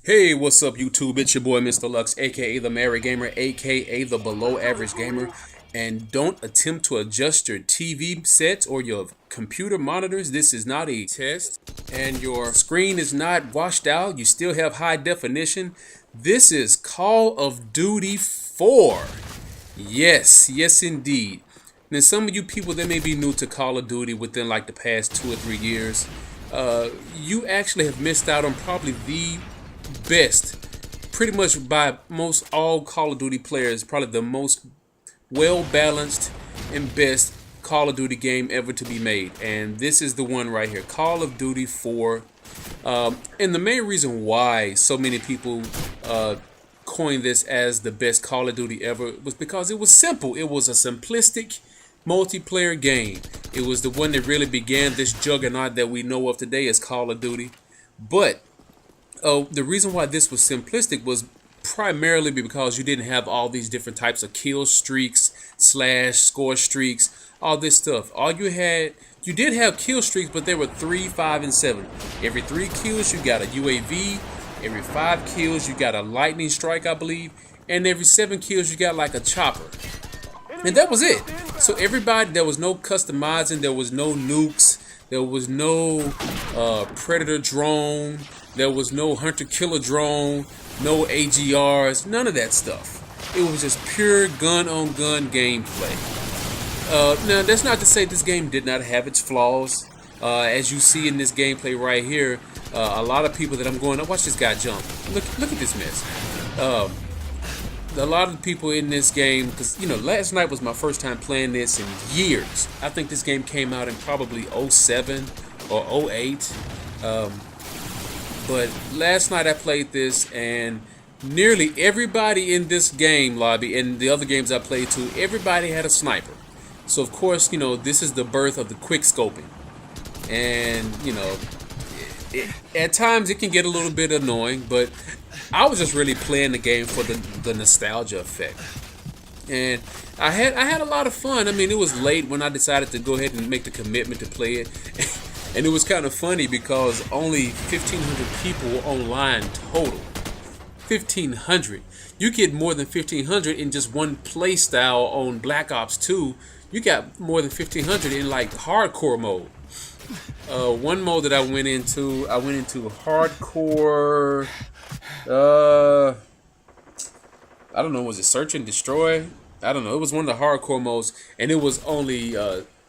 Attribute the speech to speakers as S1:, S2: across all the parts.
S1: Hey, what's up, YouTube? It's your boy, Mr. Lux, aka the Married Gamer, aka the Below Average Gamer. And don't attempt to adjust your TV sets or your computer monitors. This is not a test, and your screen is not washed out. You still have high definition. This is Call of Duty 4. Yes, indeed. Now, some of you people that may be new to Call of Duty within like the past 2 or 3 years, you actually have missed out on probably the best, pretty much by most all Call of Duty players, probably the most well balanced and best Call of Duty game ever to be made. And this is the one right here, Call of Duty 4. And the main reason why so many people coined this as the best Call of Duty ever was because it was simple. It was a simplistic multiplayer game. It was the one that really began this juggernaut that we know of today as Call of Duty. But the reason why this was simplistic was primarily because you didn't have all these different types of kill streaks, slash score streaks, all this stuff. All you did have kill streaks, but they were 3, 5, and 7. Every 3 kills, you got a UAV. Every 5 kills, you got a lightning strike, I believe. And every 7 kills, you got like a chopper. And that was it. So everybody, there was no customizing, there was no nukes, there was no predator drone, there was no hunter-killer drone, no AGRs, none of that stuff. It was just pure gun-on-gun gameplay. Now, that's not to say this game did not have its flaws. As you see in this gameplay right here, a lot of people that I'm going, oh, watch this guy jump. Look at this mess. A lot of the people in this game, because last night was my first time playing this in years. I think this game came out in probably 07 or 08. But last night I played this, and nearly everybody in this game lobby and the other games I played too, everybody had a sniper. So of course, this is the birth of the quick scoping. And at times it can get a little bit annoying, but I was just really playing the game for the nostalgia effect. And I had a lot of fun. I mean, it was late when I decided to go ahead and make the commitment to play it. And it was kind of funny because only 1,500 people were online total. 1,500. You get more than 1,500 in just one play style on Black Ops 2. You got more than 1,500 in like hardcore mode. One mode that I went into hardcore. I don't know, was it Search and Destroy? I don't know. It was one of the hardcore modes, and it was only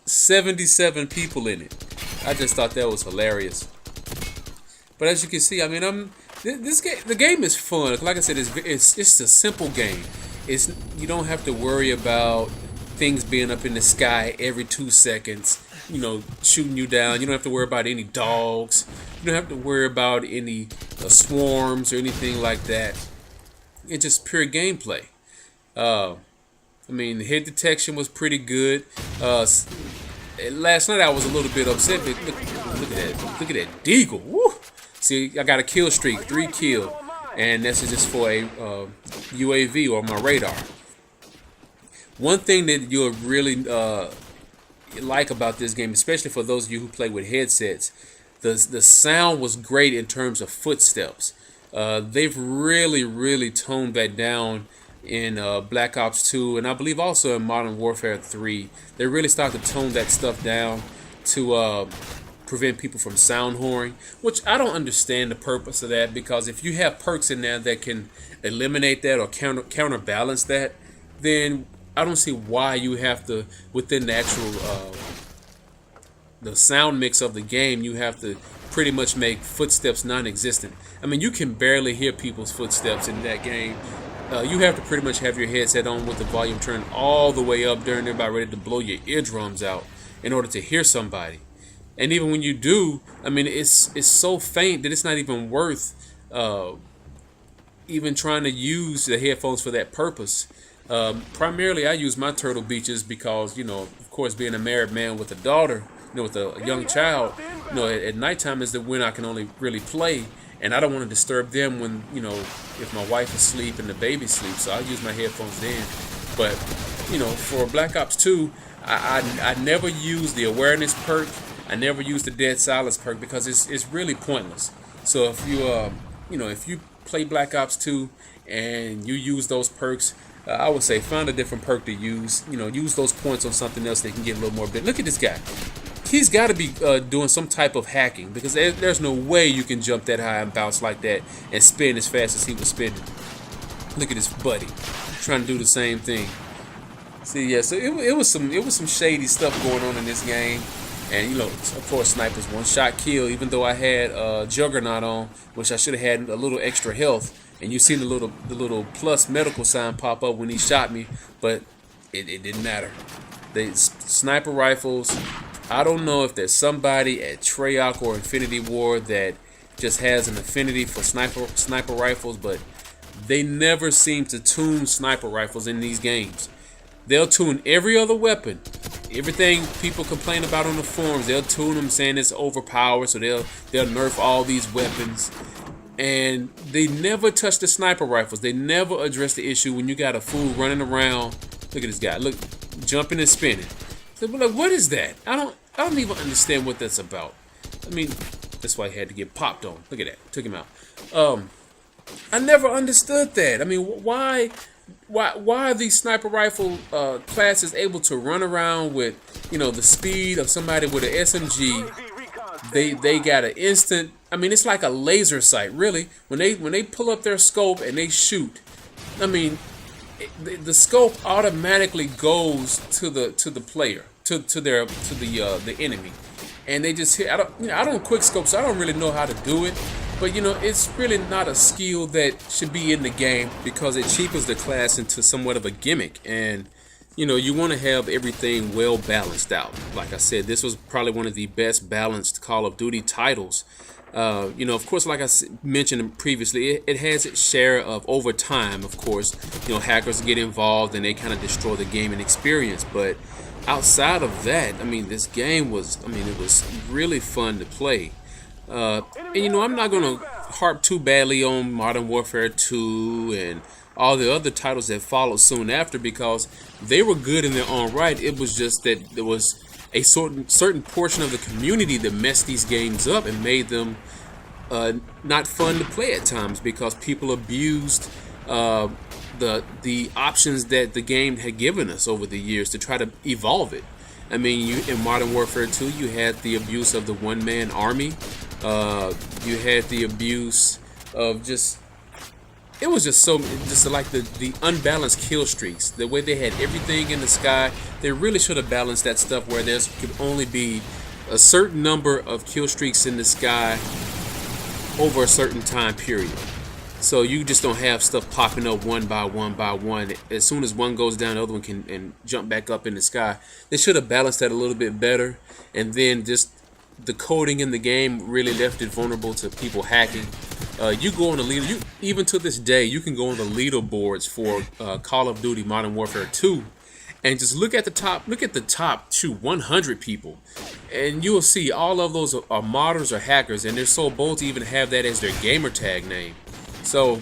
S1: 77 people in it. I just thought that was hilarious. But as you can see, I mean, the game is fun. Like I said, it's a simple game. You don't have to worry about things being up in the sky every 2 seconds, shooting you down. You don't have to worry about any dogs. You don't have to worry about any swarms or anything like that. It's just pure gameplay. I mean, the hit detection was pretty good. Last night I was a little bit upset, but look at that deagle. Woo! See, I got a kill streak, 3 kill, and this is just for a UAV or my radar. One thing that you'll really like about this game, especially for those of you who play with headsets, the sound was great in terms of footsteps. They've really toned that down in Black Ops 2, and I believe also in Modern Warfare 3. They really started to tone that stuff down to prevent people from sound whoring, which I don't understand the purpose of that, because if you have perks in there that can eliminate that or counterbalance that, then I don't see why you have to, within the actual the sound mix of the game, you have to pretty much make footsteps non-existent. I mean, you can barely hear people's footsteps in that game. You have to pretty much have your headset on with the volume turned all the way up during about ready to blow your eardrums out in order to hear somebody. And even when you do, I mean, it's so faint that it's not even worth even trying to use the headphones for that purpose. Primarily, I use my Turtle Beaches because, of course, being a married man with a daughter, with a young child, at nighttime is when I can only really play, and I don't want to disturb them when, if my wife is asleep and the baby sleeps, so I use my headphones then. But, for Black Ops 2, I never use the awareness perk. I never use the dead silence perk because it's really pointless. So if you play Black Ops 2 and you use those perks, I would say find a different perk to use. Use those points on something else that can get a little more bit. Look at this guy. He's got to be doing some type of hacking, because there's no way you can jump that high and bounce like that and spin as fast as he was spinning. Look at his buddy trying to do the same thing. See, yeah, so it was some shady stuff going on in this game. And of course, snipers one-shot kill. Even though I had Juggernaut on, which I should have had a little extra health, and you seen the little plus medical sign pop up when he shot me, but it didn't matter. The sniper rifles. I don't know if there's somebody at Treyarch or Infinity Ward that just has an affinity for sniper rifles, but they never seem to tune sniper rifles in these games. They'll tune every other weapon. Everything people complain about on the forums, they'll tune them saying it's overpowered, so they'll nerf all these weapons. And they never touch the sniper rifles. They never address the issue when you got a fool running around. Look at this guy. Look, jumping and spinning. So, like, what is that? I don't even understand what that's about. I mean, that's why he had to get popped on. Look at that. Took him out. I never understood that. I mean, why are these sniper rifle classes able to run around with, the speed of somebody with an SMG? They got an instant. I mean, it's like a laser sight, really. When they pull up their scope and they shoot, I mean, the scope automatically goes to the player, to the enemy, and they just hit. I don't quick scope, so I don't really know how to do it. But it's really not a skill that should be in the game, because it cheapens the class into somewhat of a gimmick. And you want to have everything well balanced out. Like I said, this was probably one of the best balanced Call of Duty titles. Of course, like I mentioned previously, it has its share of, over time, of course, hackers get involved and they kind of destroy the gaming experience. But outside of that, I mean, this game was, it was really fun to play. And I'm not going to harp too badly on Modern Warfare 2 and all the other titles that followed soon after, because they were good in their own right. It was just that there was a certain portion of the community that messed these games up and made them not fun to play at times, because people abused the options that the game had given us over the years to try to evolve it. I mean, in Modern Warfare 2, you had the abuse of the one-man army. You had the abuse of it was just like the unbalanced kill streaks. The way they had everything in the sky, they really should have balanced that stuff where there could only be a certain number of kill streaks in the sky over a certain time period. So you just don't have stuff popping up one by one. As soon as one goes down, the other one can jump back up in the sky. They should have balanced that a little bit better. And then just the coding in the game really left it vulnerable to people hacking. You go on the leader. Even to this day, you can go on the leaderboards for Call of Duty Modern Warfare 2, and just look at the top. Look at the top 100 people, and you will see all of those are modders or hackers, and they're so bold to even have that as their gamer tag name. So,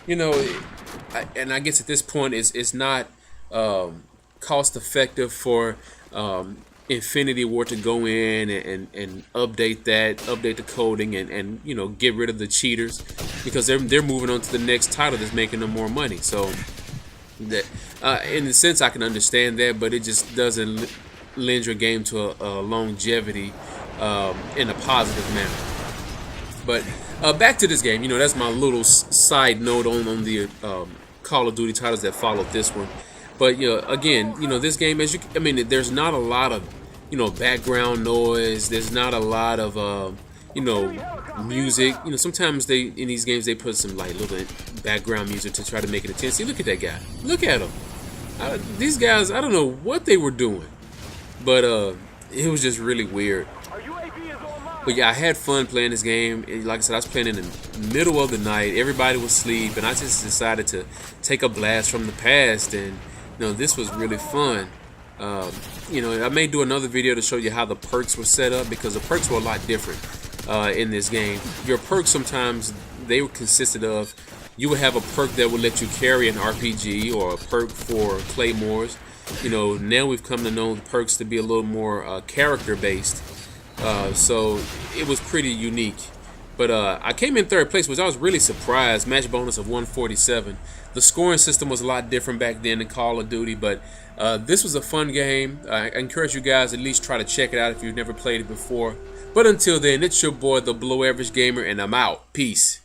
S1: and I guess at this point, it's not cost effective for Infinity Ward to go in and update the coding and get rid of the cheaters, because they're moving on to the next title that's making them more money. So that in a sense I can understand that, but it just doesn't lend your game to a longevity in a positive manner. But back to this game, that's my little side note on the Call of Duty titles that followed this one. But again, this game, there's not a lot of background noise. There's not a lot of music. Sometimes in these games they put some like little background music to try to make it intense. See, look at that guy. Look at him. These guys, I don't know what they were doing, but it was just really weird. But yeah, I had fun playing this game. Like I said, I was playing in the middle of the night. Everybody was asleep, and I just decided to take a blast from the past. And this was really fun. I may do another video to show you how the perks were set up, because the perks were a lot different in this game. Your perks, sometimes they consisted of, you would have a perk that would let you carry an RPG, or a perk for claymores. Now we've come to know the perks to be a little more character based. So it was pretty unique. But I came in third place, which I was really surprised. Match bonus of 147. The scoring system was a lot different back then in Call of Duty, but this was a fun game. I encourage you guys at least try to check it out if you've never played it before. But until then, it's your boy, the Below Average Gamer, and I'm out. Peace.